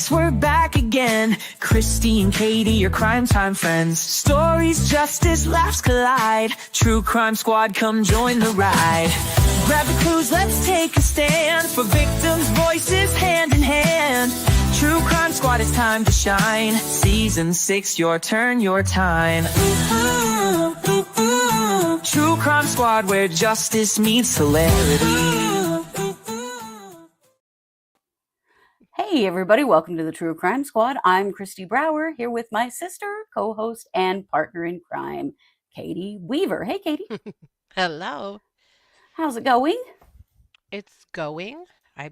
Yes, we're back again. Kristi and Katie, your crime time friends. Stories, justice, laughs collide. True Crime Squad, come join the ride. Grab the clues, let's take a stand. For victims' voices, hand in hand. True Crime Squad, it's time to shine. Season 6, your turn, your time. True Crime Squad, where justice meets hilarity. Hey everybody, welcome to the True Crime Squad. I'm Kristi Brower, here with my sister, co-host, and partner in crime, Katie Weaver. Hey Katie. Hello. How's it going? It's going. I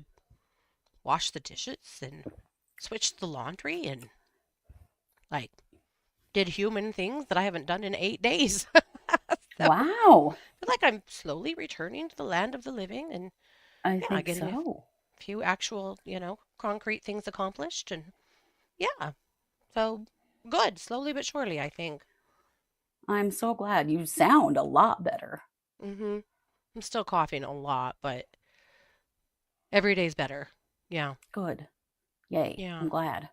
washed the dishes and switched the laundry and did human things that I haven't done in 8 days. So, Wow. I feel like I'm slowly returning to the land of the living and I think getting so. a few actual, concrete things accomplished and yeah. So good, slowly but surely, I think. I'm so glad. You sound a lot better. Mhm. I'm still coughing a lot, but every day's better. Yeah. Good. Yay. Yeah. I'm glad.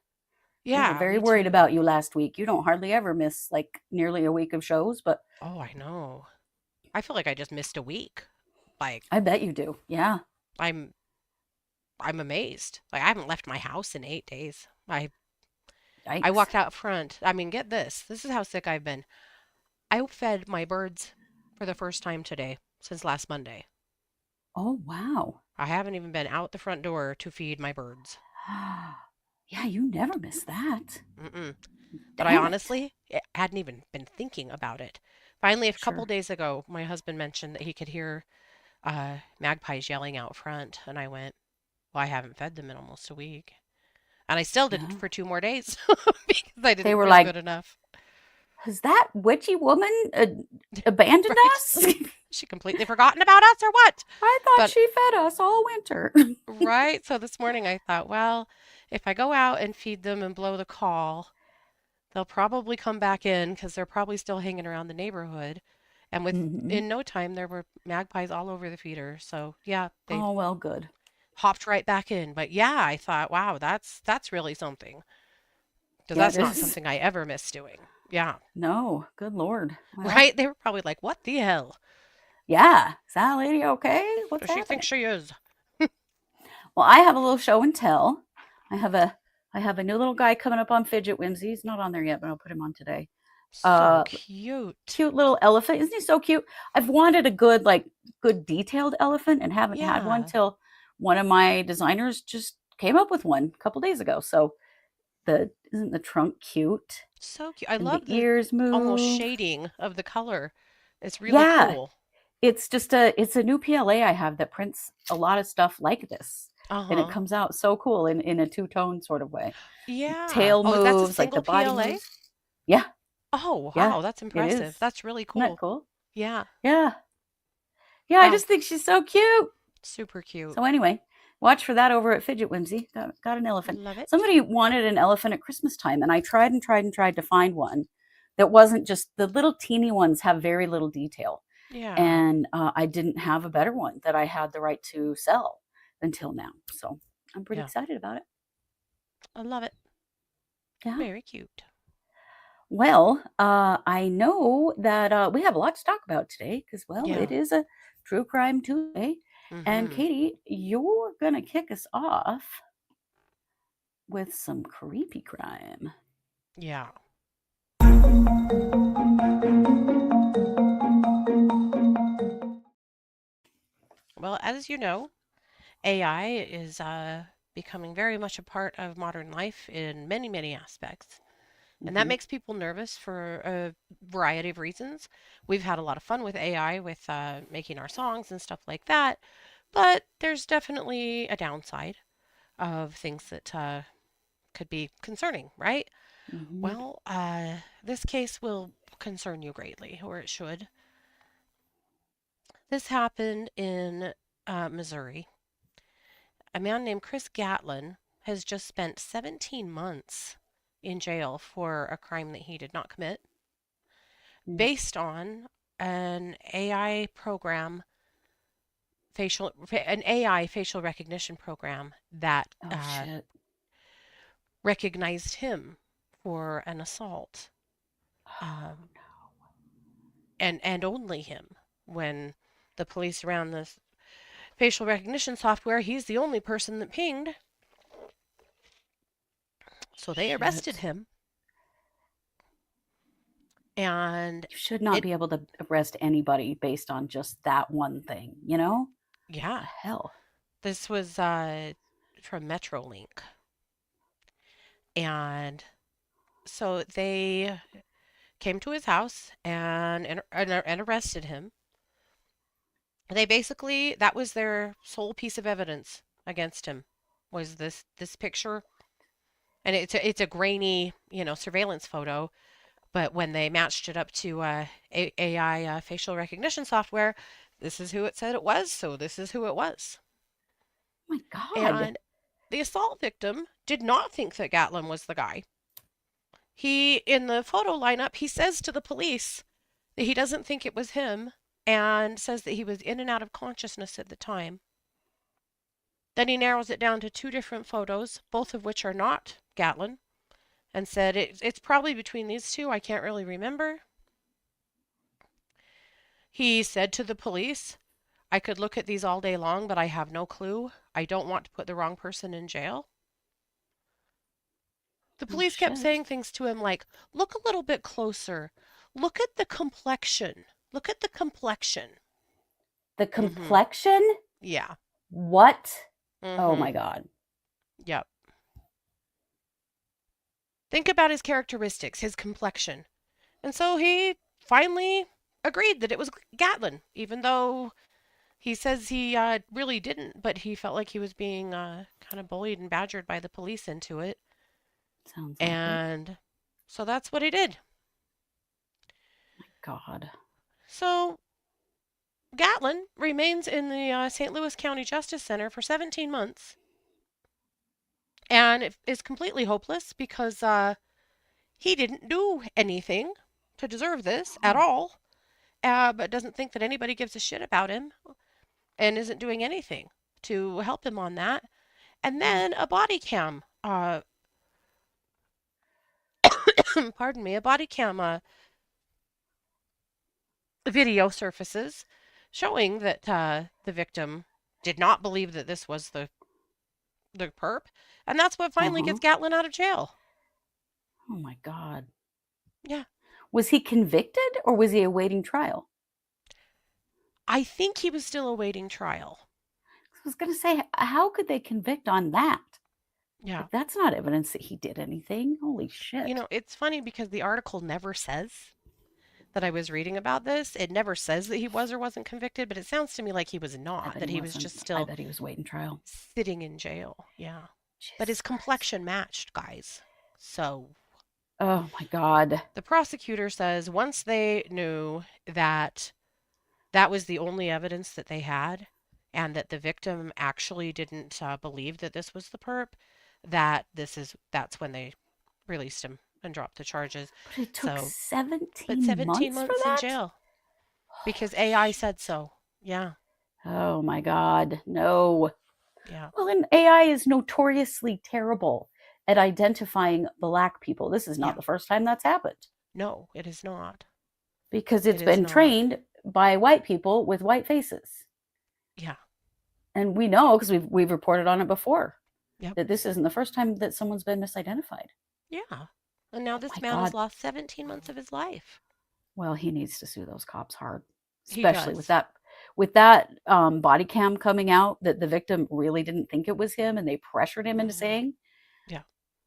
We were Yeah, very me worried too. about you last week. You don't hardly ever miss nearly a week of shows, but Oh, I know. I feel like I just missed a week. Like I bet you do. Yeah. I'm I'm amazed. Like I haven't left my house in 8 days. I Yikes. walked out front. I mean, get this. This is how sick I've been. I fed my birds for the first time today since last Monday. Oh, wow. I haven't even been out the front door to feed my birds. Yeah, you never miss that. Mm-mm. But I Damn it. honestly hadn't even been thinking about it. Finally, a couple Sure. days ago, my husband mentioned that he could hear magpies yelling out front, and I went, "Well, I haven't fed them in almost a week." And I still didn't Yeah. for 2 more days because I They didn't were feel like, good enough. has that witchy woman abandoned Right? us? She completely forgotten about us or what? I thought But she fed us all winter. right, so this morning I thought, well, if I go out and feed them and blow the call, they'll probably come back in because they're probably still hanging around the neighborhood. And Hmm. in no time there were magpies all over the feeder. So yeah, they Oh, well, good. hopped right back in. But yeah, I thought, wow, that's really something. Because Yeah, it that's not is. something I ever miss doing. Yeah. No, good Lord. Well, Right? They were probably like, what the hell? yeah. Is that lady okay? What's Does she happening? think she is? Well, I have a little show and tell. I have a I have a new little guy coming up on Fidget Whimsy. He's not on there yet, but I'll put him on today. So Uh, cute. Cute little elephant. Isn't he so cute? I've wanted a good detailed elephant and haven't had one Yeah. till one of my designers just came up with one a couple days ago. So the isn't the trunk cute? So cute. I And the love the ears almost move. shading of the color. It's really Yeah, cool. it's a new PLA I have that prints a lot of stuff like this. And it Uh-huh. comes out so cool in a two-tone sort of way. Yeah. Tail Oh, that's a moves, like the single body PLA? moves. Yeah, Oh, yeah, wow, that's it is. impressive. That's really Isn't that cool. cool? Yeah. Yeah. Yeah, I Wow. just think she's so cute. Super cute. So anyway, watch for that over at Fidget Whimsy. Got an elephant. Love it. Somebody wanted an elephant at Christmas time, and I tried and tried and tried to find one that wasn't just the little teeny ones have very little detail, Yeah. and I didn't have a better one that I had the right to sell until now. So I'm pretty Yeah. excited about it. I love it. Yeah. Very cute. Well, I know that we have a lot to talk about today because, well, Yeah. it is a True Crime Tuesday. And Mm-hmm. Katie, you're going to kick us off with some creepy crime. Yeah. Well, as you know, AI is becoming very much a part of modern life in many, many aspects. And that Hmm. makes people nervous for a variety of reasons. We've had a lot of fun with AI with making our songs and stuff like that. But there's definitely a downside of things that could be concerning, right? Hmm. Well, this case will concern you greatly, or it should. This happened in Missouri. A man named Chris Gatlin has just spent 17 months in jail for a crime that he did not commit, based on an AI program, an AI facial recognition program that Oh, shit. recognized him for an assault. Um, and only him. When the police ran this facial recognition software, he's the only person that pinged. So they arrested Shit. him. And You should not it, be able to arrest anybody based on just that one thing, you know? What yeah, the hell? this was from Metrolink. And so they came to his house and arrested him. They basically, that was their sole piece of evidence against him, was this picture. And it's a grainy, surveillance photo. But when they matched it up to AI facial recognition software, this is who it said it was, so this is who it was. Oh my God. And the assault victim did not think that Gatlin was the guy. In the photo lineup, he says to the police that he doesn't think it was him and says that he was in and out of consciousness at the time. Then he narrows it down to 2 different photos, both of which are not Gatlin, and said it's probably between these 2. I can't really remember. He said to the police, I could look at these all day long, but I have no clue. I don't want to put the wrong person in jail. The Oh police kept shit. saying things to him like, look a little bit closer. Look at the complexion. Look at the complexion. The Mm-hmm. complexion? Yeah. What? Oh Mm-hmm. my God. Yep. Think about his characteristics, his complexion. And so he finally agreed that it was Gatlin, even though he says he really didn't, but he felt like he was being kind of bullied and badgered by the police into it. Sounds like it. And so that's what he did. My God. So Gatlin remains in the St. Louis County Justice Center for 17 months. And it is completely hopeless because he didn't do anything to deserve this at Oh, all, but doesn't think that anybody gives a shit about him and isn't doing anything to help him on that. And then a body cam, pardon me, a body cam video surfaces showing that the victim did not believe that this was the perp, and that's what finally uh-huh. gets Gatlin out of jail. Oh my God. Yeah, Was he convicted or was he awaiting trial? I think he was still awaiting trial. I was going to say, how could they convict on that? Yeah. Like, that's not evidence that he did anything. Holy shit. It's funny because the article never says that I was reading about this. It never says that he was or wasn't convicted, but it sounds to me like he was I not, bet that he he was wasn't. just I still bet he was waiting trial. sitting in jail. Yeah. But his Jesus Christ. complexion matched, guys. So Oh my God. the prosecutor says once they knew that that was the only evidence that they had and that the victim actually didn't believe that this was the perp, that's when they released him and dropped the charges. But it took So, but 17 17 months for months in that? jail because Holy AI shit. said so. Yeah. Oh my God. No. Yeah. Well, and AI is notoriously terrible at identifying black people. This is not Yeah. the first time that's happened No, it is not. because It it's is been not. trained by white people with white faces. Yeah. And we know because we've reported on it before Yep. that this isn't the first time that someone's been misidentified. Yeah. And now Oh this my man has God. lost 17 months of his life. Well, he needs to sue those cops hard, He especially does. with that body cam coming out that the victim really didn't think it was him and they pressured him into Hmm. saying, Yeah.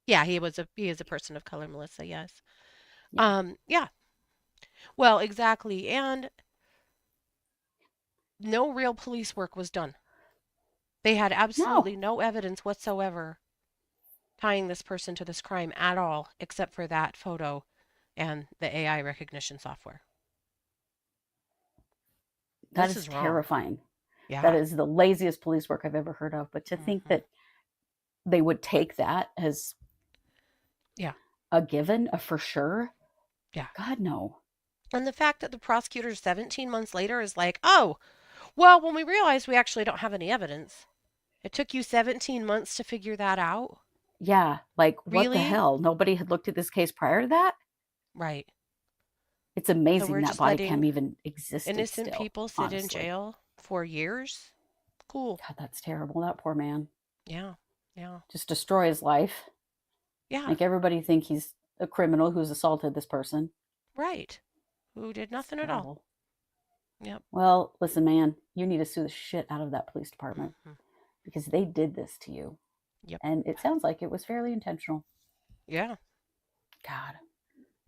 Yeah, he is a person of color, Melissa, yes. yeah, Yeah. Well, exactly. And no real police work was done. They had no, absolutely no evidence whatsoever tying this person to this crime at all, except for that photo and the AI recognition software. that This is is wrong. terrifying. That Yeah. is the laziest police work I've ever heard of. But to think Hmm. that they would take that as Yeah. a given, a for sure, Yeah. God, no. And the fact that the prosecutor 17 months later is like, oh, well, when we realized we actually don't have any evidence, it took you 17 months to figure that out. Yeah, like, what the Really? hell? Nobody had looked at this case prior to that? Right. It's So amazing we're that just body cam letting even existed innocent still, people sit in honestly. jail for years? Cool. God, that's terrible. That poor man. Yeah. Yeah. Just destroy his life. Yeah. Make everybody think he's a criminal who's assaulted this person. Right. Who did It's nothing at all. terrible. Yep. Well, listen, man, you need to sue the shit out of that police department Hmm. because they did this to you. Yep. And it sounds like it was fairly intentional. Yeah. God,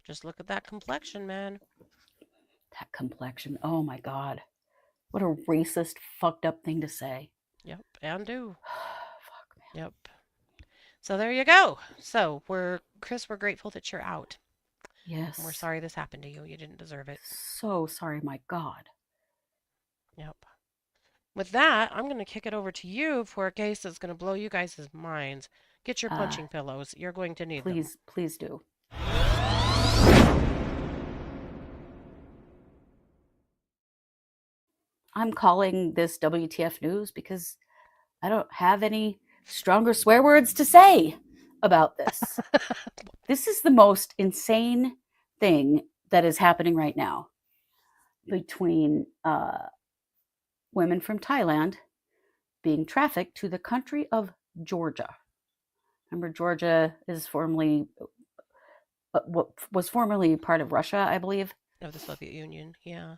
Just look at that complexion, man. that complexion. Oh my God. What a racist, fucked up thing to say. Yep. And do. Fuck, man. Yep. So there you go. So Chris, we're grateful that you're out. And we're Yes. sorry this happened to you. You didn't deserve it. So sorry, my God. Yep. With that, I'm going to kick it over to you for a case that's going to blow you guys' minds. Get your Uh, punching pillows. You're going to need them. please do. I'm calling this WTF news because I don't have any stronger swear words to say about this. This is the most insane thing that is happening right now between women from Thailand being trafficked to the country of Georgia. Remember, Georgia is formerly what was formerly part of Russia, I believe. Of the Soviet Union. Yeah.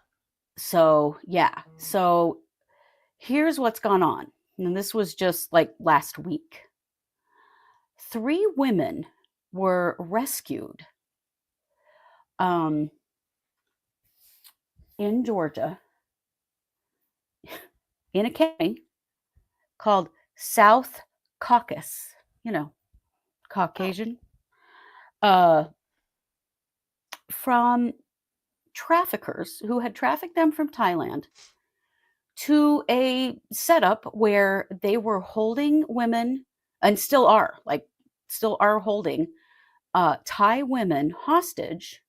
So yeah, so here's what's gone on, and this was just like last week. 3 women were rescued in Georgia in a county called South Caucasus, Caucasian, from traffickers who had trafficked them from Thailand to a setup where they were holding women and still are holding Thai women hostage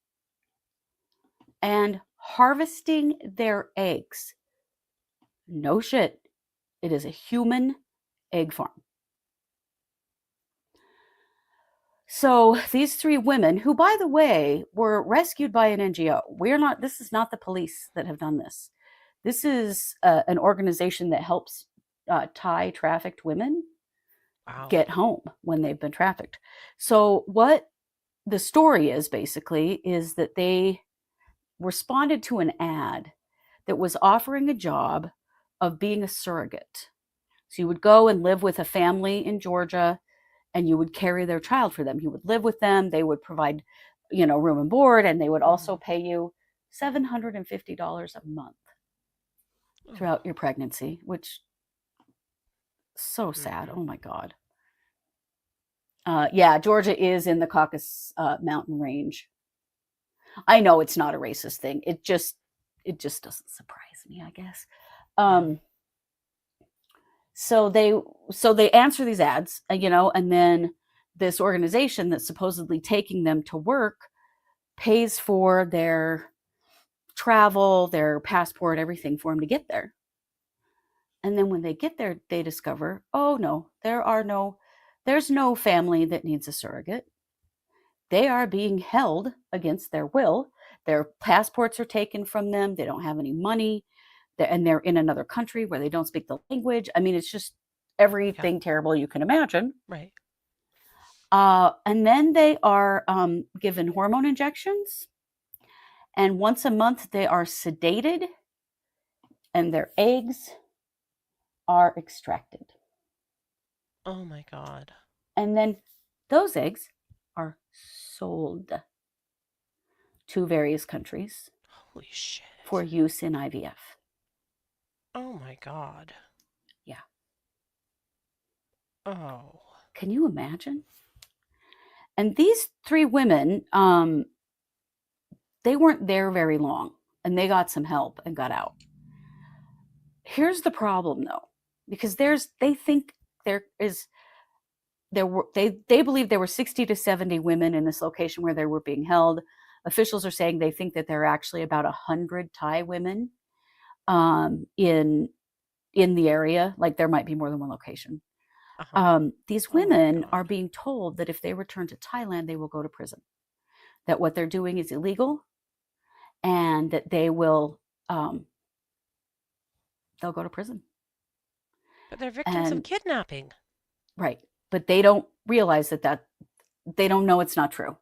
and harvesting their eggs. No shit. It is a human egg farm. So these 3 women, who, by the way, were rescued by an NGO. This is not the police that have done this. This is an organization that helps Thai trafficked women Wow. get home when they've been trafficked. So what the story is basically is that they responded to an ad that was offering a job of being a surrogate. So you would go and live with a family in Georgia and you would carry their child for them. You would live with them. They would provide, room and board, and they would also pay you $750 a month throughout your pregnancy, which so sad. Mm-hmm. Oh my God. Yeah, Georgia is in the Caucasus mountain range. I know it's not a racist thing. It just doesn't surprise me, I guess. Yeah. So they answer these ads, and then this organization that's supposedly taking them to work pays for their travel, their passport, everything for them to get there. And then when they get there, they discover, oh no, there's no family that needs a surrogate. They are being held against their will. Their passports are taken from them. They don't have any money. And they're in another country where they don't speak the language. I mean, it's just Yeah. everything terrible you can imagine. Right. And then they are given hormone injections. And once a month, they are sedated and their eggs are extracted. Oh my God. And then those eggs are sold to various countries Holy shit. for use in IVF. Oh my God. Yeah. Oh. Can you imagine? And these 3 women, they weren't there very long, and they got some help and got out. Here's the problem, though, because they believe there were 60 to 70 women in this location where they were being held. Officials are saying they think that there are actually about 100 Thai women in the area. Like there might be more than one location. These Oh my women are God. being told that if they return to Thailand, they will go to prison, that what they're doing is illegal, and that they'll go to prison. But they're victims of And kidnapping. right, but they don't realize that they don't know it's not true.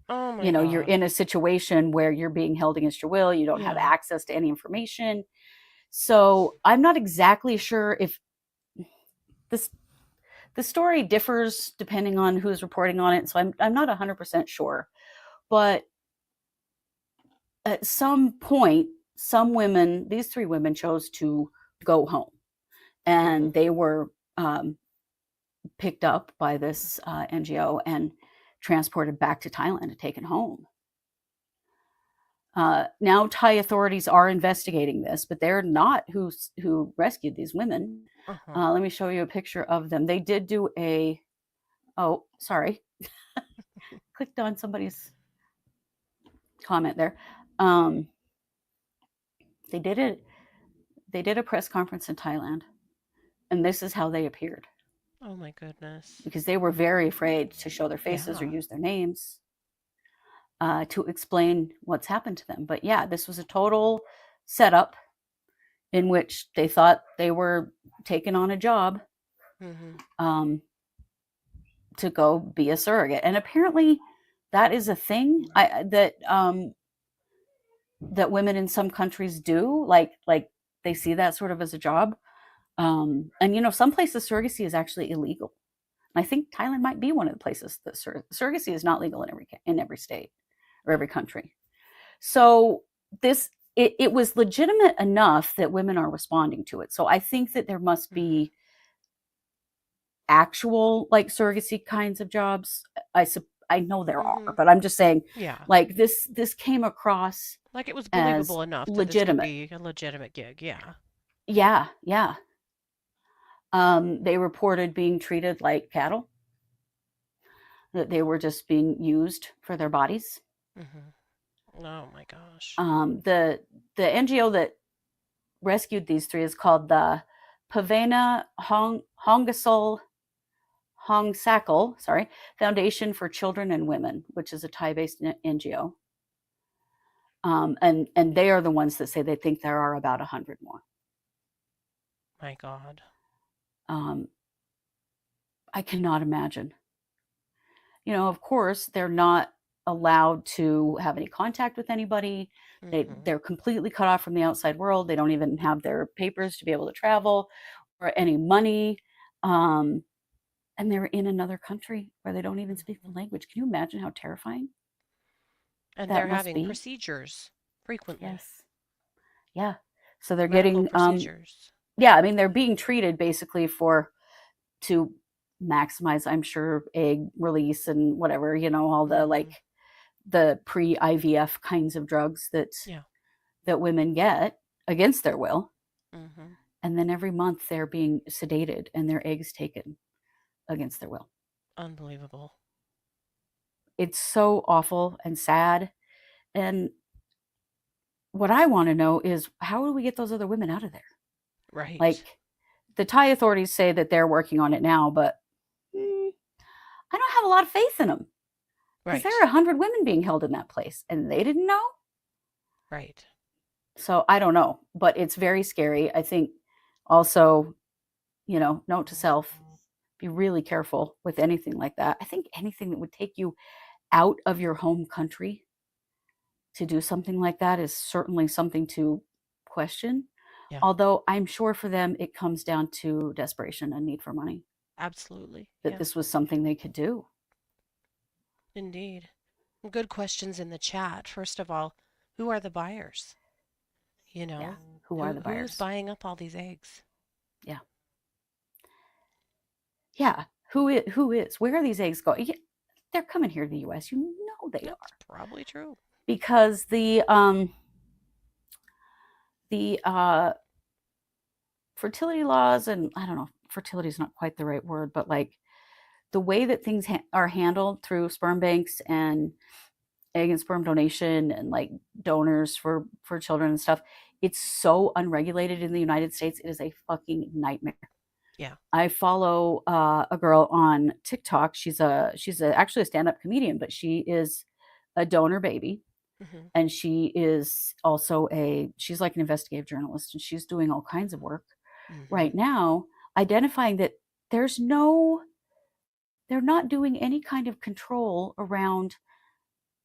Oh my You're God. in a situation where you're being held against your will, you don't have Yeah. access to any information. So I'm not exactly sure if this the story differs depending on who's reporting on it. So I'm not 100% sure. But at some point, these three women chose to go home, Hmm. and they were picked up by this NGO and transported back to Thailand and taken home. Now Thai authorities are investigating this, but they're not who rescued these women. Uh-huh. Let me show you a picture of them. They did do oh, sorry, clicked on somebody's comment there. Um, they did it. They did a press conference in Thailand, and this is how they appeared, Oh my goodness. because they were very afraid to show their faces or Yeah. use their names to explain what's happened to them. But yeah, this was a total setup in which they thought they were taking on a job Hmm. um, to go be a surrogate, and apparently that is a thing that women in some countries do. Like they see that sort of as a job. And some places surrogacy is actually illegal. I think Thailand might be one of the places that surrogacy is not legal in every state or every country. So it was legitimate enough that women are responding to it. So I think that there must Hmm. be actual like surrogacy kinds of jobs. I know there are, Hmm. but I'm just saying, Yeah. like this came across Like it was as believable enough that this would legitimate. be a legitimate gig. Yeah. Yeah, yeah. They reported being treated like cattle, that they were just being used for their bodies. Hmm. Oh my gosh. The NGO that rescued these three is called the Pavena Hongasol Hongsakul, Foundation for Children and Women, which is a Thai-based NGO. And they are the ones that say they think there are about 100 more. My God. Um, I cannot imagine. Of course, they're not allowed to have any contact with anybody. Hmm. They're completely cut off from the outside world. They don't even have their papers to be able to travel or any money. Um, and they're in another country where they don't even speak the Hmm. language. Can you imagine how terrifying And that they're must having be? procedures frequently. Yes. Yeah. So they're Medical getting, procedures. yeah, I mean, they're being treated basically to maximize, I'm sure, egg release and whatever, all the Hmm. like the pre-IVF kinds of drugs Yeah. that women get against their will. Hmm. And then every month they're being sedated and their eggs taken against their will. Unbelievable. It's so awful and sad. And what I want to know is, how do we get those other women out of there? Right. Like, the Thai authorities say that they're working on it now, but I don't have a lot of faith in them, because there are Right. 100 women being held in that place and they didn't know. Right. So I don't know, but it's very scary. I think also, note to self, be really careful with anything like that. I think anything that would take you out of your home country to do something like that is certainly something to question. Yeah. Although I'm sure for them it comes down to desperation and need for money, Absolutely. that Yeah. this was something they could do. Indeed. Good questions in the chat. First of all, who are the buyers? You Yeah. know, Who are the who's buyers? buying up all these eggs? Yeah. Yeah. Who is? Where are these eggs going? Yeah, they're coming here to the US. They That's are. probably true. Because the fertility laws, and I don't know, fertility is not quite the right word, but like the way that things are handled through sperm banks and egg and sperm donation and like donors for children and stuff, it's so unregulated in the United States. It is a fucking nightmare. Yeah. I follow a girl on TikTok. Actually a stand-up comedian, but she is a donor baby, Mhm. and she is also she's like an investigative journalist, and she's doing all kinds of work right Mhm. now, identifying that there's no they're not doing any kind of control around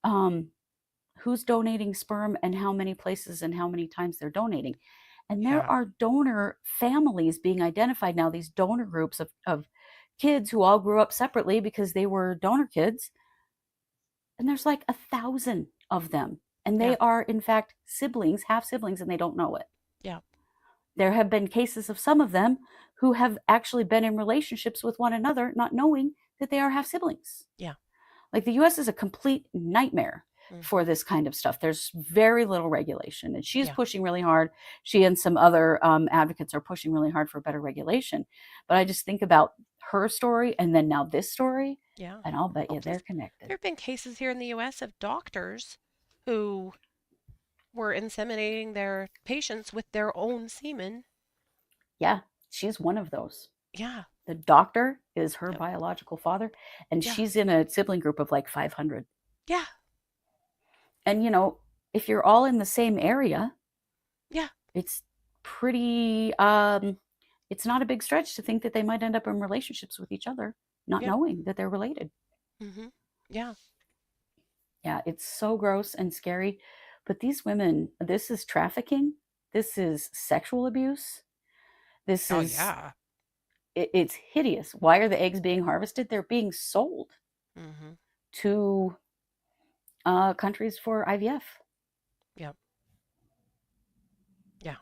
um, who's donating sperm and how many places and how many times they're donating. And there Yeah. are donor families being identified now, these donor groups of kids who all grew up separately because they were donor kids. And there's like 1,000 of them. And Yeah. they are, in fact, siblings, half siblings, and they don't know it. Yeah. There have been cases of some of them who have actually been in relationships with one another, not knowing that they are half siblings. Yeah. Like the US is a complete nightmare for Mhm. this kind of stuff. There's very little regulation, and she's Yeah. pushing really hard. She and some other advocates are pushing really hard for better regulation. But I just think about her story and then now this story, Yeah. and I'll bet Well, you plus they're connected. there have been cases here in the US of doctors who were inseminating their patients with their own semen. Yeah, she's one of those. Yeah. The doctor is her Yep. biological father, and Yeah. she's in a sibling group of like 500. Yeah. And, if you're all in the same area, Yeah. it's pretty it's not a big stretch to think that they might end up in relationships with each other, not Yep. knowing that they're related. Mhm. Yeah. Yeah, it's so gross and scary. But these women, this is trafficking. This is sexual abuse. This Oh is yeah. it's hideous. Why are the eggs being harvested? They're being sold Mhm. to countries for IVF. Yep. Yeah.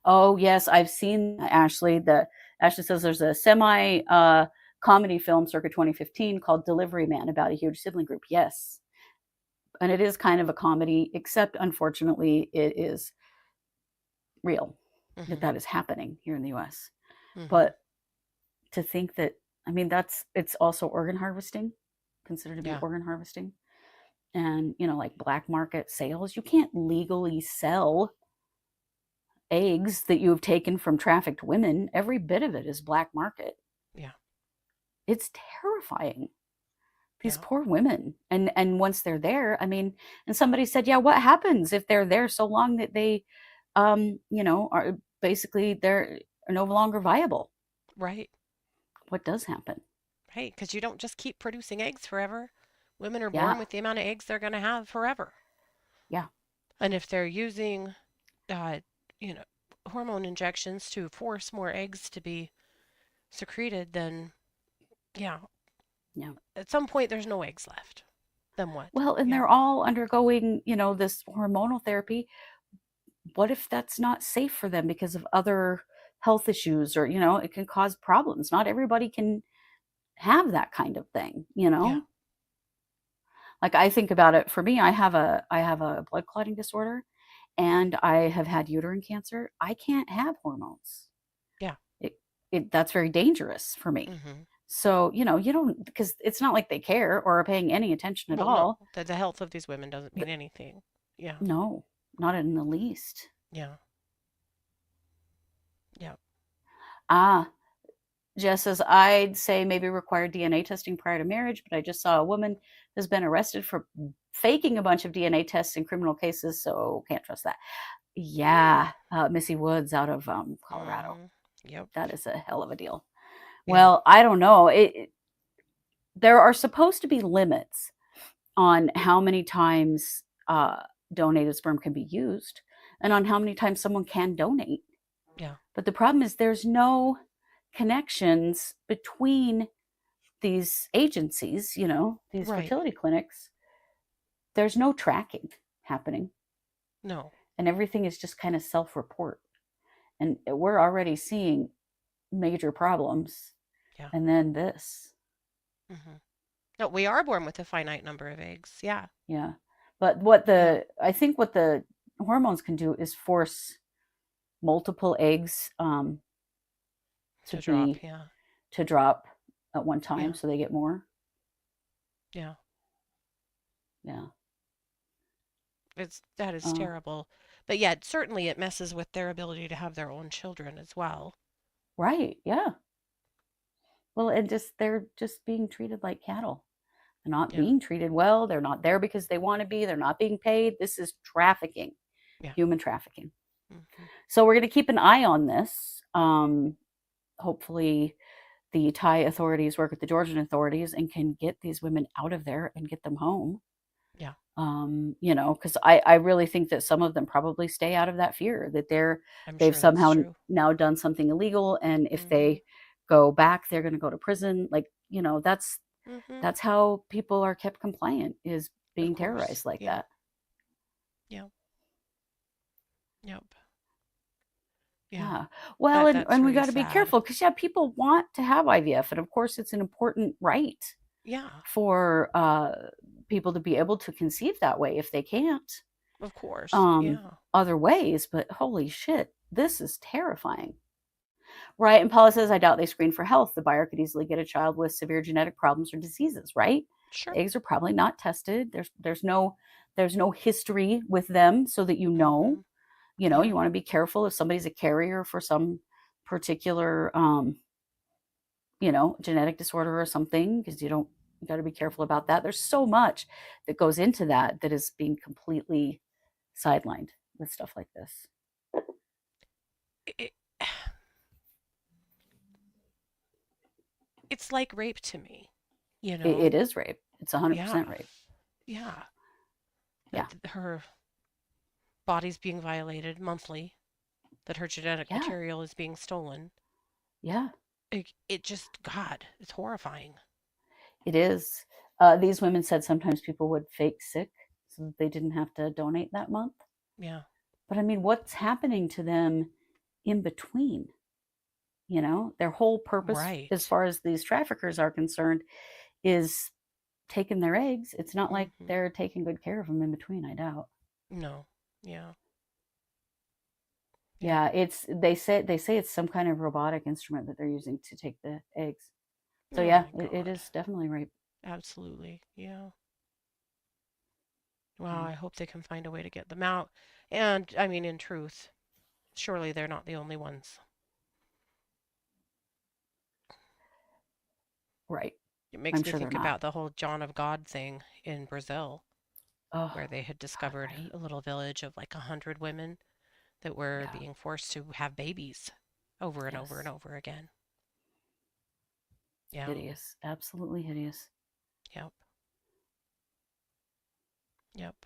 Oh yes, I've seen Ashley. Ashley says there's a semi comedy film circa 2015 called Delivery Man about a huge sibling group. Yes, and it is kind of a comedy, except unfortunately it is real that Mhm. that is happening here in the U.S. Mhm. But to think that, I mean, it's also organ harvesting, considered to be Yeah. organ harvesting, and like black market sales. You can't legally sell eggs that you have taken from trafficked women. Every bit of it is black market. Yeah. It's terrifying. These Yeah. poor women. And once they're there, I mean, and somebody said, yeah, what happens if they're there so long that they are basically they're no longer viable? Right. What does happen? Right. Because you don't just keep producing eggs forever. Women are Yeah. born with the amount of eggs they're going to have forever. Yeah. And if they're using, uh, you know, hormone injections to force more eggs to be secreted, then yeah, Yeah. at some point there's no eggs left. Then what? Well, and Yeah. they're all undergoing, this hormonal therapy. What if that's not safe for them because of other health issues, or, it can cause problems? Not everybody can have that kind of thing. Yeah. Like, I think about it, for me, I have a blood clotting disorder, and I have had uterine cancer. I can't have hormones. Yeah. That's very dangerous for me. Mhm. So, you don't, because it's not like they care or are paying any attention at Well, no, all. the health of these women doesn't mean But anything. Yeah. no, not in the least. Yeah. Yeah. Ah, Jess says, I'd say maybe require DNA testing prior to marriage, but I just saw a woman who's been arrested for faking a bunch of DNA tests in criminal cases, so can't trust that. Yeah, Missy Woods out of Colorado. Mhm. Yep. That is a hell of a deal. Yeah. Well, I don't know. There are supposed to be limits on how many times donated sperm can be used, and on how many times someone can donate. Yeah. But the problem is there's no connections between these agencies, these Right. fertility clinics. There's no tracking happening, No. and everything is just kind of self-report. And we're already seeing major problems, Yeah. and then this. Mhm. No, we are born with a finite number of eggs. Yeah. Yeah. But Yeah. I think what the hormones can do is force multiple eggs to To drop. be Yeah. to drop at one time, Yeah. so they get more. Yeah. Yeah. That is Uh, terrible. But yeah, certainly it messes with their ability to have their own children as well. Right. Yeah. Well, and they're just being treated like cattle. They're not Yeah. being treated well. They're not there because they want to be. They're not being paid. This is trafficking, Yeah. human trafficking. Hmm. So we're going to keep an eye on this. Hopefully, the Thai authorities work with the Georgian authorities and can get these women out of there and get them home. Yeah. Because I really think that some of them probably stay out of that fear that I'm they've sure that's somehow true. now done something illegal, and if Hmm. they go back, they're going to go to prison. Like, Hmm. that's how people are kept compliant, is Of being course. terrorized like Yeah. that. Yeah. Yep. Yeah. Yeah. Well, That and that's we really got to be sad. careful because, yeah, people want to have IVF. And of course, it's an important right Yeah. for people to be able to conceive that way if they can't Of course. Yeah. other ways. But holy shit, this is terrifying. Right. And Paula says, I doubt they screen for health. The buyer could easily get a child with severe genetic problems or diseases, right? Sure. The eggs are probably not tested. There's no history with them so that Hmm. you Yeah. want to be careful if somebody's a carrier for some particular genetic disorder or something, because you got to be careful about that. There's so much that goes into that is being completely sidelined with stuff like this. It, it's like rape to me, you It know? is rape. It's Yeah. 100% rape. Yeah. Yeah. That her body's being violated monthly, that her genetic Yeah. material is being stolen. Yeah. It just, God, it's horrifying. It is. These women said sometimes people would fake sick so that they didn't have to donate that month. Yeah. But I mean, what's happening to them in between? Their whole purpose, as Right. far as these traffickers are concerned, is taking their eggs. It's not like Hmm. they're taking good care of them in between, I doubt. No. Yeah. Yeah. Yeah, they say it's some kind of robotic instrument that they're using to take the eggs. So Oh yeah, my it God. is definitely rape. Absolutely. Yeah. Wow. Yeah. I hope they can find a way to get them out. And I mean, in truth, surely they're not the only ones. Right. It I'm makes me sure they're think not. about the whole John of God thing in Brazil, Oh, where they had God, discovered right? a little village of like 100 women that were Yeah. being forced to have babies over and over and Yes. over again. Yeah. Hideous. Absolutely hideous. Yep. Yep.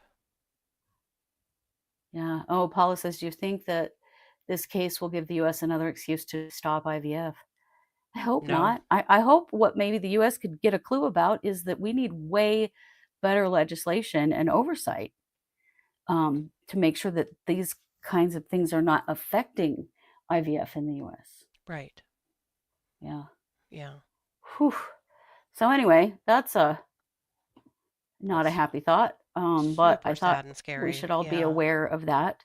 Yeah. Oh, Paula says, do you think that this case will give the US another excuse to stop IVF? I hope No. not. I hope what maybe the US could get a clue about is that we need way better legislation and oversight, to make sure that these kinds of things are not affecting IVF in the US. Right. Yeah. Yeah. Whew. So anyway, that's not a That's happy thought. But super I thought sad and we scary. should all be Yeah. aware of that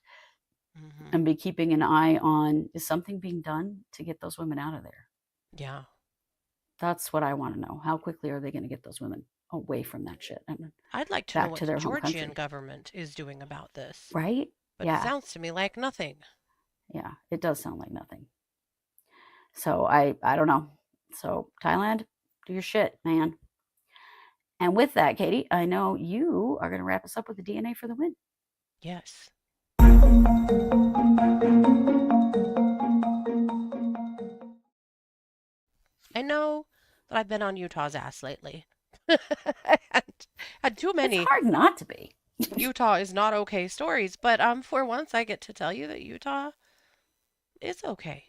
Hmm. and be keeping an eye on, is something being done to get those women out of there? Yeah. That's what I want to know. How quickly are they going to get those women away from that shit and I'd like to know back what to the their home Georgian country? government is doing about this, Right? but it Yeah. sounds to me like nothing. Yeah. It does sound like nothing. So I don't know. So Thailand, do your shit, man. And with that, Katie, I know you are going to wrap us up with the DNA for the win. Yes. I know that I've been on Utah's ass lately. and had too It's many hard not to be. Utah is not okay stories, but for once I get to tell you that Utah is okay.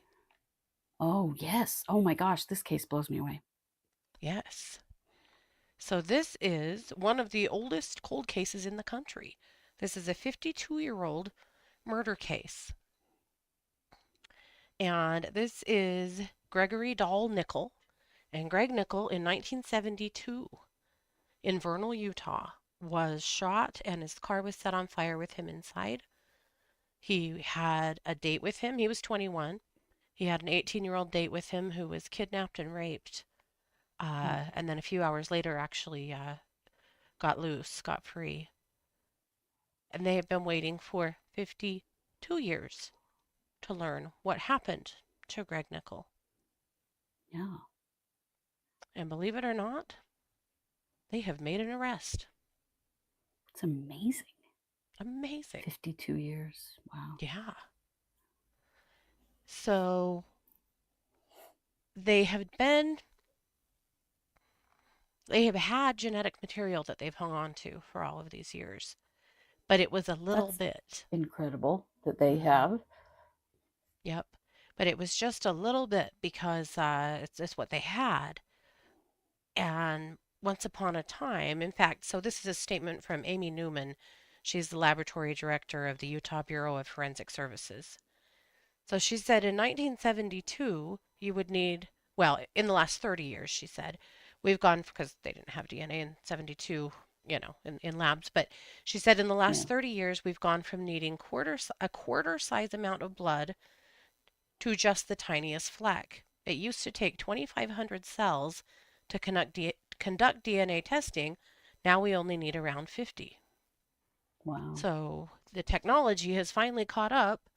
Oh, yes. Oh my gosh, this case blows me away. Yes. So this is one of the oldest cold cases in the country. This is a 52-year-old murder case. And this is Gregory Dahl Nickell. And Greg Nickell in 1972 in Vernal, Utah, was shot and his car was set on fire with him inside. He had a date with him. He was 21. He had an 18-year-old date with him who was kidnapped and raped. And then a few hours later, actually got loose, got free. And they have been waiting for 52 years to learn what happened to Greg Nickell. Yeah. And believe it or not, they have made an arrest. It's amazing. Amazing. 52 years. Wow. Yeah. So they have been, they have had genetic material that they've hung on to for all of these years, but it was a little That's bit. incredible that they Hmm. have. Yep. But it was just a little bit because it's just what they had. And once upon a time, in fact, so this is a statement from Amy Newman. She's the laboratory director of the Utah Bureau of Forensic Services. So she said in 1972, you would need, well, in the last 30 years, she said, we've gone, because they didn't have DNA in 72, in labs, but she said in the Yeah. last 30 years, we've gone from needing a quarter size amount of blood to just the tiniest fleck. It used to take 2,500 cells to conduct DNA testing. Now we only need around 50. Wow. So the technology has finally caught up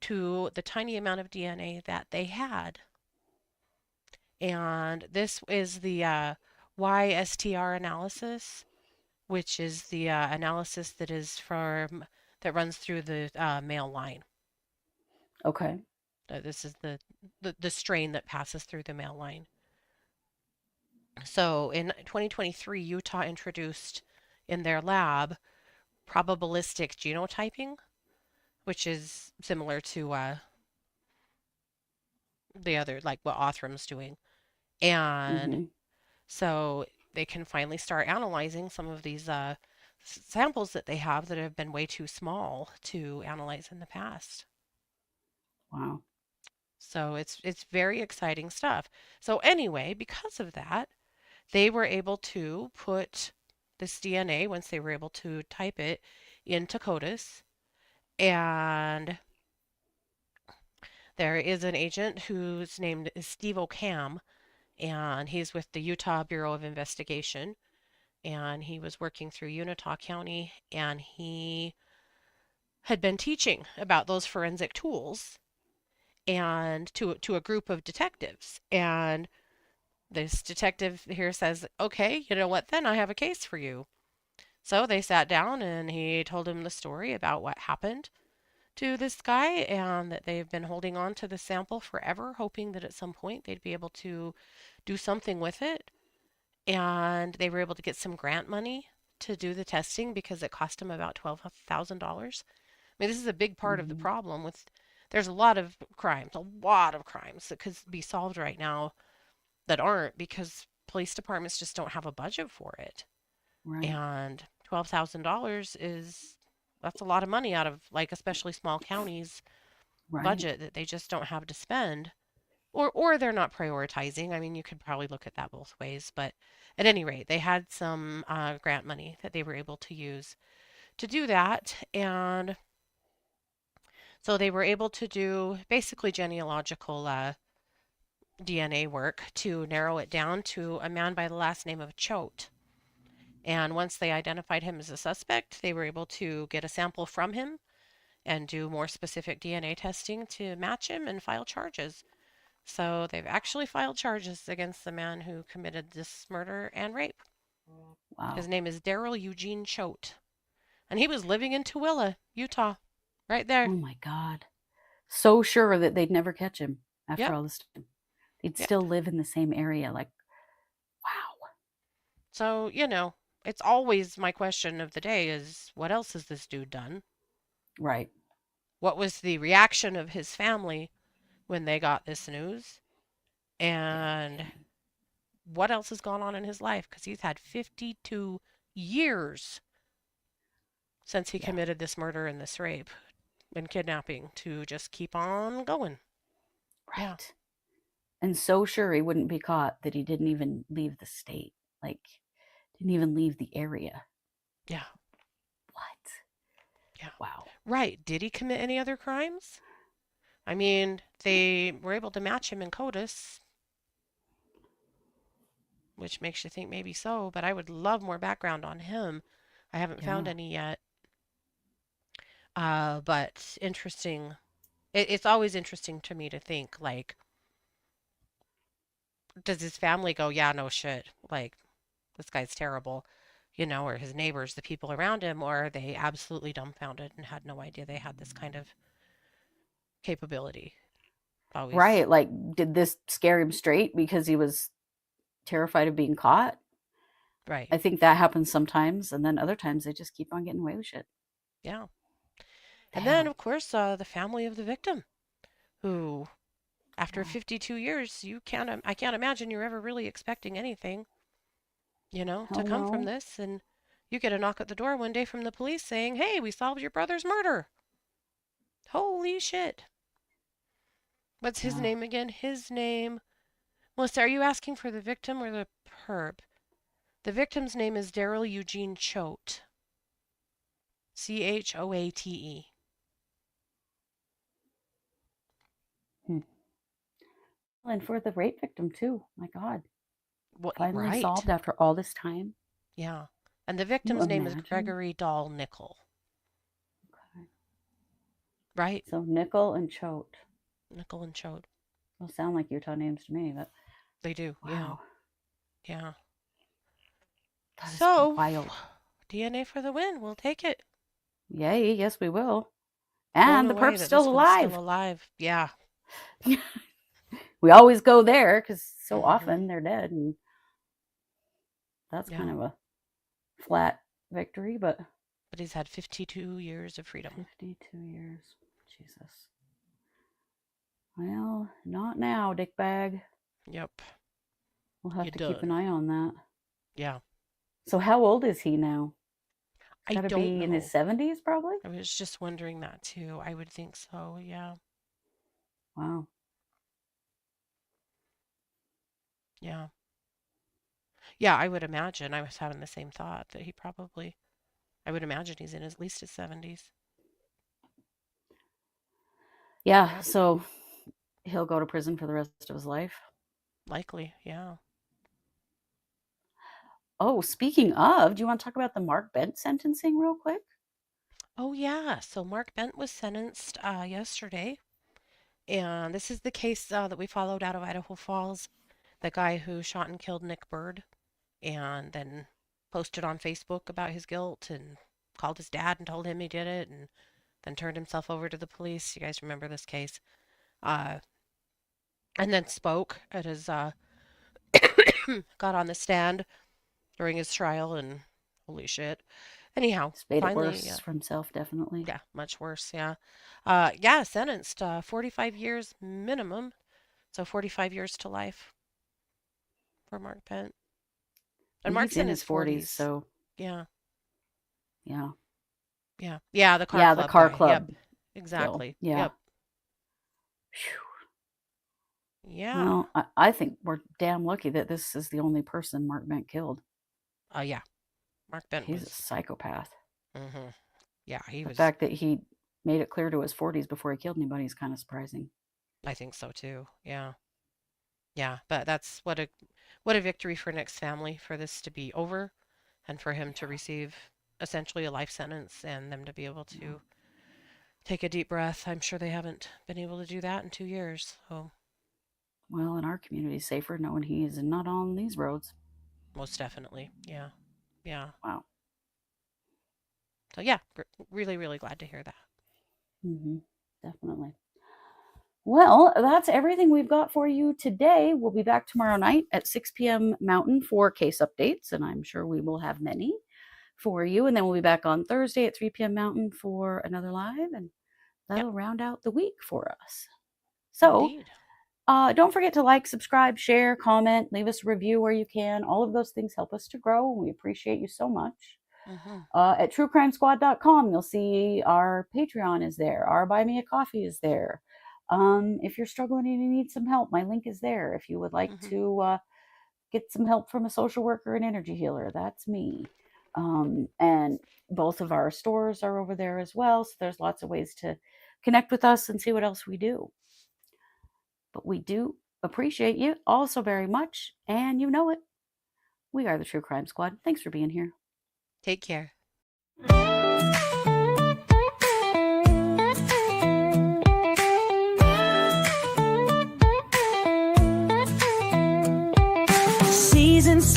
to the tiny amount of DNA that they had. And this is the YSTR analysis, which is the analysis that runs through the male line. Okay. This is the strain that passes through the male line. So in 2023, Utah introduced in their lab probabilistic genotyping, which is similar to the other, like what Othram's doing. And Mm-hmm. so they can finally start analyzing some of these samples that they have that have been way too small to analyze in the past. Wow. So it's very exciting stuff. So anyway, because of that, they were able to put this DNA, once they were able to type it, into CODIS. And there is an agent whose name is Steve O'Cam, and he's with the Utah Bureau of Investigation. And he was working through Unitah County, and he had been teaching about those forensic tools and to a group of detectives. And this detective here says, "Okay, you know what? Then I have a case for you." So they sat down and he told him the story about what happened to this guy and that they've been holding on to the sample forever, hoping that at some point they'd be able to do something with it. And they were able to get some grant money to do the testing because it cost them about $12,000. I mean, this is a big part of the Mm-hmm. problem with there's a lot of crimes that could be solved right now that aren't because police departments just don't have a budget for it. Right. And $12,000 is that's a lot of money out of like especially small counties Right. budget that they just don't have to spend or they're not prioritizing. I mean, you could probably look at that both ways, but at any rate, they had some grant money that they were able to use to do that, and so they were able to do basically genealogical DNA work to narrow it down to a man by the last name of Choate. And once they identified him as a suspect, they were able to get a sample from him and do more specific DNA testing to match him and file charges. So they've actually filed charges against the man who committed this murder and rape. His Wow. name is Daryl Eugene Choate, and he was living in Tooele, Utah, right Oh there. my God. So sure that they'd never catch him after Yep, all this time. They'd yep. still live in the same area. Like, wow. So, it's always my question of the day is what else has this dude done? Right. What was the reaction of his family when they got this news? And what else has gone on in his life? Because he's had 52 years since he Yeah. committed this murder and this rape and kidnapping to just keep on going. Yeah, Right. And so sure he wouldn't be caught that he didn't even leave the state. Like, didn't even leave the area. yeah, What? yeah. Wow. Right. Did he commit any other crimes? I mean, they were able to match him in CODIS, which makes you think maybe so, but I would love more background on him. I haven't found Yeah. any yet. But interesting. It's always interesting to me to think like does his family go, yeah, no shit, like this guy's terrible, or his neighbors, the people around him, or are they absolutely dumbfounded and had no idea they had this kind of capability? Always, Right. Like, did this scare him straight because he was terrified of being caught? right. I think that happens sometimes. And then other times they just keep on getting away with shit. Yeah. And then, Damn. of course, the family of the victim, who, after 52 years, I can't imagine you're ever really expecting anything, to Hell come from no. this. And you get a knock at the door one day from the police saying, hey, we solved your brother's murder. Holy shit. What's his Yeah. name again? His name. Melissa, are you asking for the victim or the perp? The victim's name is Daryl Eugene Choate. Choate. Hmm. And for the rape victim, too. My God. Well, Finally right. solved after all this time. Yeah. And the Can you victim's name is imagine? Gregory Dahl Nickell. Okay. Right? So Nickell and Choate. Nickell and Choate. Those sound like Utah names to me, but They do. Yeah. wow. Yeah. That is So, wild. DNA for the win. We'll take it. Yay, yes, we will. Blown And the away perp's that still this one's alive. still alive. Yeah. We always go there because so Mm-hmm. often they're dead. And that's kind Yeah. of a flat victory, but But he's had 52 years of freedom. 52 years. Jesus. Well, not now, dickbag. Yep. We'll have You to keep done. an eye on that. Yeah. So, how old is he now? I Got to don't be in his know. 70s, probably? I was just wondering that too. I would think so. Yeah. Wow. Yeah. Yeah, I would imagine. I was having the same thought that I would imagine he's in at least his 70s. Yeah, Yep. so he'll go to prison for the rest of his life. Likely. Yeah. Oh, speaking of, do you want to talk about the Mark Bent sentencing real quick? Oh, yeah. So Mark Bent was sentenced yesterday. And this is the case that we followed out of Idaho Falls. The guy who shot and killed Nick Bird and then posted on Facebook about his guilt and called his dad and told him he did it and then turned himself over to the police. You guys remember this case? Uh, and then spoke at his, got on the stand during his trial and holy shit. Anyhow, It's made it finally, worse for himself, definitely. yeah, much worse. Yeah. Yeah, sentenced 45 years minimum. So 45 years to life for Mark Bent. And And he's Mark's in in his his 40s, 40s. so Yeah. yeah. Yeah. Yeah, the car Yeah, the club car guy. Yep. club deal. Exactly. Yeah. Yep. Yeah. Well, I think we're damn lucky that this is the only person Mark Bent killed. Yeah. Mark Bent He's a was. psychopath. Hmm. Yeah, he The was. fact that he made it clear to his 40s before he killed anybody is kind of surprising. I think so too. Yeah. Yeah. But that's what a victory for Nick's family for this to be over, and for him to Yeah. receive essentially a life sentence and them to be able Yeah. to take a deep breath. I'm sure they haven't been able to do that in 2 years. So Well, in our community, safer knowing he is not on these roads. most definitely. Yeah. Yeah. Wow. So yeah, really, really glad to hear that. Definitely. Well, that's everything we've got for you today. We'll be back tomorrow night at 6 p.m. Mountain for case updates, and I'm sure we will have many for you. And then we'll be back on Thursday at 3 p.m. Mountain for another live, and Yep. that'll round out the week for us. So Indeed. don't forget to like, subscribe, share, comment, leave us a review where you can. All of those things help us to grow, and we appreciate you so much. Mm-hmm. At truecrimesquad.com, you'll see our Patreon is there. Our Buy Me a Coffee is there. If you're struggling and you need some help, my link is there. If you would like Mm-hmm. to get some help from a social worker and energy healer, that's me. And both of our stores are over there as well. So there's lots of ways to connect with us and see what else we do. But we do appreciate you all so very much. And you know it. We are the True Crime Squad. Thanks for being here. Take care.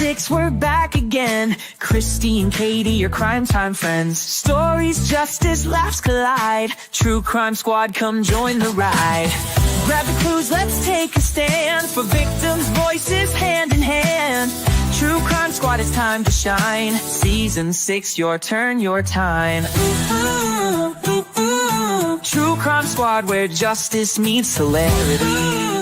6, we're back again. Kristi and Katie, your crime time friends. Stories, justice, laughs collide. True Crime Squad, come join the ride. Grab the clues, let's take a stand. For victims' voices, hand in hand. True Crime Squad, it's time to shine. Season 6, your turn, your time. True Crime Squad, where justice meets hilarity.